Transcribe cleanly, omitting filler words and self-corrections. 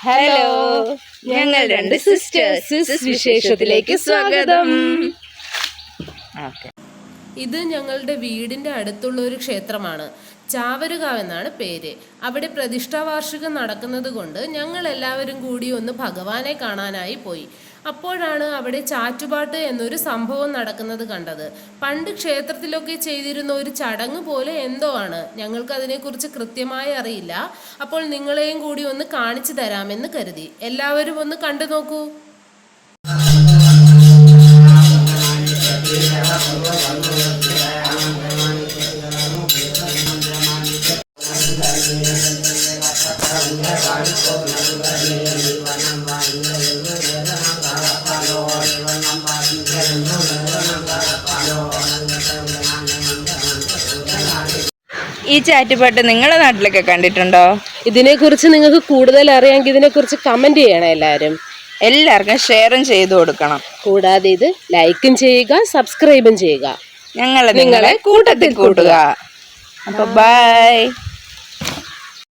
Hello, ഞങ്ങൾ രണ്ട് sisters വിശേഷത്തിലേക്ക് സ്വാഗതം. ഇത് ഞങ്ങളുടെ വീടിൻ്റെ അടുത്തുള്ള ഒരു ക്ഷേത്രമാണ്. ചാവരുകാവ് എന്നാണ് പേര്. അവിടെ പ്രതിഷ്ഠാ വാർഷികം നടക്കുന്നത് കൊണ്ട് ഞങ്ങൾ എല്ലാവരും കൂടി ഒന്ന് ഭഗവാനെ കാണാനായി പോയി. അപ്പോഴാണ് അവിടെ ചാറ്റുപാട്ട് എന്നൊരു സംഭവം നടക്കുന്നത് കണ്ടത്. പണ്ട് ക്ഷേത്രത്തിലൊക്കെ ചെയ്തിരുന്ന ഒരു ചടങ്ങ് പോലെ എന്തോ ആണ്. ഞങ്ങൾക്ക് അതിനെക്കുറിച്ച് കൃത്യമായി അറിയില്ല. അപ്പോൾ നിങ്ങളെയും കൂടി ഒന്ന് കാണിച്ചു തരാമെന്ന് കരുതി. എല്ലാവരും ഒന്ന് കണ്ടു നോക്കൂ. ഈ ചാറ്റുപാട്ട് നിങ്ങളുടെ നാട്ടിലൊക്കെ കണ്ടിട്ടുണ്ടോ? ഇതിനെക്കുറിച്ച് നിങ്ങൾക്ക് കൂടുതൽ അറിയാമെങ്കിൽ ഇതിനെക്കുറിച്ച് കമന്റ് ചെയ്യണം. എല്ലാവർക്കും ഷെയറും ചെയ്തു കൊടുക്കണം. കൂടാതെ ഇത് ലൈക്കും ചെയ്യുക, സബ്സ്ക്രൈബും ചെയ്യുക. നിങ്ങളെ കൂട്ടത്തിൽ കൂട്ടുക. അപ്പൊ ബൈ.